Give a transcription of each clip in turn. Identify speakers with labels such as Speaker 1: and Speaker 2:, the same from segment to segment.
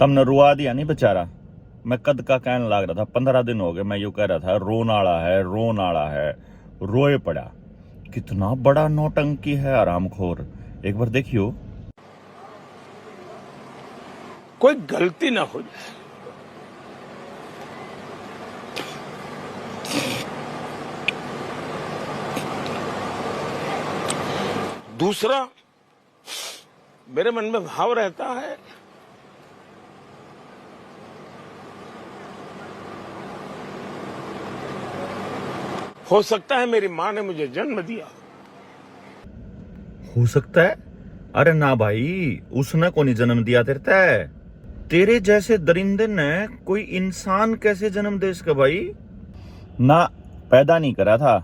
Speaker 1: तमने रुआ दिया नहीं बेचारा। मैं कद का कहने लग रहा था, 15 दिन हो गए मैं यूं कह रहा था रोन आला है, रोन आला है, रोए पड़ा। कितना बड़ा नौटंकी है आरामखोर, एक बार देखियो।
Speaker 2: कोई गलती ना हो जाए, दूसरा मेरे मन में भाव रहता है हो सकता है मेरी मां ने मुझे जन्म दिया।
Speaker 1: हो सकता है? अरे ना भाई, उसने को नहीं जन्म दिया तेरे जैसे दरिंदे ने कोई इंसान कैसे जन्म दे इसका भाई? ना, पैदा नहीं करा था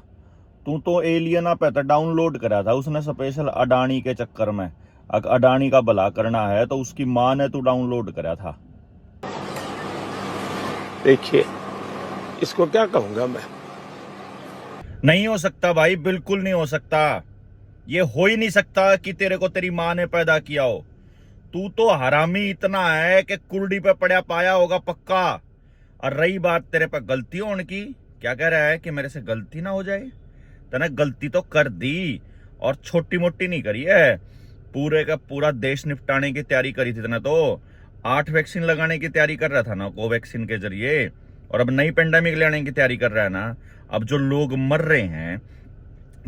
Speaker 1: तू तो एलियना पे तो डाउनलोड करा था उसने स्पेशल अडानी के चक्कर में। अगर अडानी का भला करना है तो उसकी मां ने तू डाउनलोड करा था।
Speaker 2: देखिए, इसको क्या कहूंगा मैं।
Speaker 1: नहीं हो सकता भाई, बिल्कुल नहीं हो सकता। ये हो ही नहीं सकता कि तेरे को तेरी मां ने पैदा किया हो। तू तो हरामी इतना है कि कुर्डी पे पड़ा पाया होगा पक्का। और रही बात तेरे पे गलती होने की, क्या कह रहा है कि मेरे से गलती ना हो जाए? तने गलती तो कर दी, और छोटी मोटी नहीं करी है। पूरे का पूरा देश निपटाने की तैयारी करी थी तने तो। 8 वैक्सीन लगाने की तैयारी कर रहा था ना कोवैक्सीन के जरिए, और अब नई पेंडेमिक लाने की तैयारी कर रहा है ना। अब जो लोग मर रहे हैं,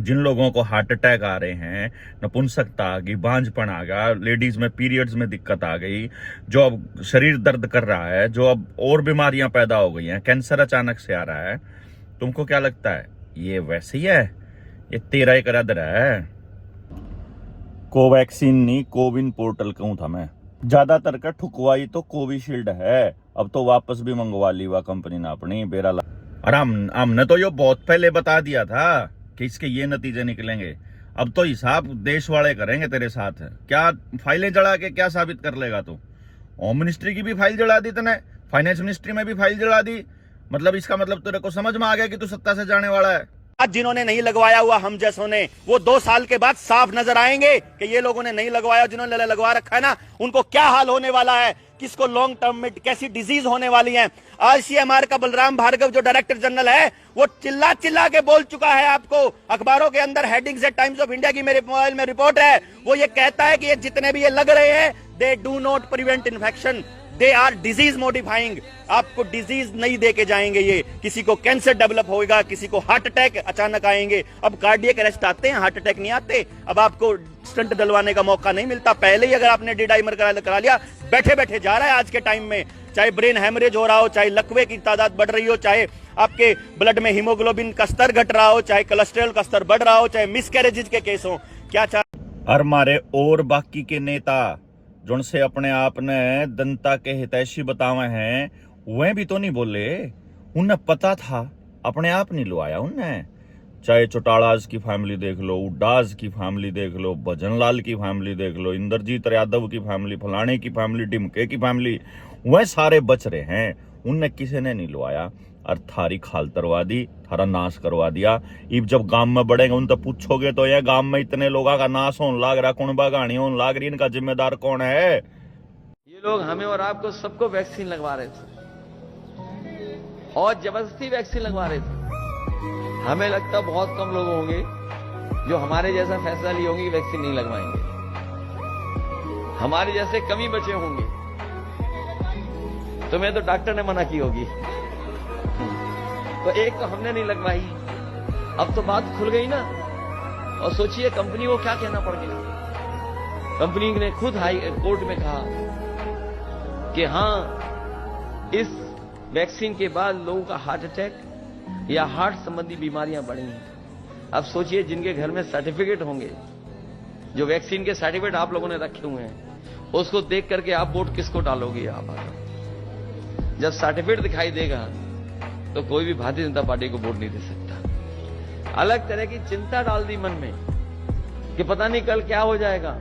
Speaker 1: जिन लोगों को हार्ट अटैक आ रहे हैं, नपुंसकता आ गई, बांझपन आ गया, लेडीज में पीरियड्स में दिक्कत आ गई, जो अब शरीर दर्द कर रहा है, जो अब और बीमारियां पैदा हो गई हैं, कैंसर अचानक से आ रहा है, तुमको क्या लगता है ये वैसे ही है? ये तेरा एक इरादा है। कोवैक्सीन नहीं, कोविन पोर्टल कहूं था मैं। ज्यादातर का ठुकवाई तो कोविशील्ड है। अब तो वापस भी मंगवा ली हुआ कंपनी ने अपनी बेरा। और हमने तो ये बहुत पहले बता दिया था कि इसके ये नतीजे निकलेंगे। अब तो हिसाब देश वाले करेंगे तेरे साथ। क्या फाइलें जला के क्या साबित कर लेगा तू? होम मिनिस्ट्री की भी फाइल जला दी तूने, फाइनेंस मिनिस्ट्री में भी फाइल जला दी। मतलब इसका मतलब तेरे को समझ में आ गया कि तू सत्ता से जाने वाला है। आज जिन्होंने नहीं लगवाया हुआ हम जैसों ने, वो 2 साल के बाद साफ नजर आएंगे कि ये लोगों ने नहीं लगवाया। जिन्होंने लगवा रखा है ना, उनको क्या हाल होने वाला है, किसको लॉन्ग टर्म में कैसी डिजीज होने वाली है। आईसीएमआर का बलराम भार्गव जो डायरेक्टर जनरल है, वो चिल्ला चिल्ला के बोल चुका है आपको। अखबारों के अंदर हेडिंग्स है, टाइम्स ऑफ इंडिया की मेरे मोबाइल में रिपोर्ट है। वो ये कहता है कि ये जितने भी ये लग रहे हैं, they do not prevent infection, they are disease modifying. आपको डिजीज नहीं दे के जाएंगे ये। किसी को कैंसर डेवलप होगा, किसी को हार्ट अटैक अचानक आएंगे। अब कार्डियक अरेस्ट आते हैं, हार्ट अटैक नहीं आते। अब आपको स्टंट डलवाने का मौका नहीं मिलता। पहले ही अगर आपने डी-डाइमर करा लिया, बैठे बैठे जा रहा है आज के टाइम में। चाहे ब्रेन हैमरेज हो रहा हो, चाहे लकवे की तादाद बढ़ रही हो, चाहे आपके ब्लड में हीमोग्लोबिन का स्तर घट रहा हो, चाहे कोलेस्ट्रॉल का स्तर बढ़ रहा हो, चाहे मिसकैरेजेस के केस हो, क्या और मारे और बाकी के नेता जिनसे अपने आप ने जनता के हितैषी बतावे हैं, वह भी तो नहीं बोले। उन्हें पता था, अपने आप नहीं लुआया उन्हें। चाहे चौटालाज की फैमिली देख लो, उड्डाज की फैमिली देख लो, भजनलाल की फैमिली देख लो, इंद्रजीत यादव की फैमिली, फलाने की फैमिली, ढिमके की फैमिली, वह सारे बच रहे हैं। उन्हें किसी ने नहीं लुआया और थारी खाल तरवा दी, थारा नाश करवा दिया। इब जब गांव में बढ़ेंगे उन तो पूछोगे तो यह गांव में इतने लोगों का नाश होने लाग रहा, कौन बागानी होने लाग रही, इनका जिम्मेदार कौन है?
Speaker 3: ये लोग हमें और आपको सबको वैक्सीन लगवा रहे थे और जबरदस्ती वैक्सीन लगवा रहे थे। हमें लगता बहुत कम लोग होंगे जो हमारे जैसा फैसला लिए होंगे कि वैक्सीन नहीं लगवाएंगे। हमारे जैसे कमी बचे होंगे। तुम्हें तो डॉक्टर ने मना की होगी, तो एक तो हमने नहीं लगवाई। अब तो बात खुल गई ना। और सोचिए कंपनी को क्या कहना पड़ गया। कंपनी ने खुद हाई कोर्ट में कहा कि हां, इस वैक्सीन के बाद लोगों का हार्ट अटैक या हार्ट संबंधी बीमारियां बढ़ी हैं। अब सोचिए जिनके घर में सर्टिफिकेट होंगे, जो वैक्सीन के सर्टिफिकेट आप लोगों ने रखे हुए हैं, उसको देख करके आप वोट किसको डालोगे? आप जब सर्टिफिकेट दिखाई देगा तो कोई भी भारतीय जनता पार्टी को वोट नहीं दे सकता। अलग तरह की चिंता डाल दी मन में कि पता नहीं कल क्या हो जाएगा।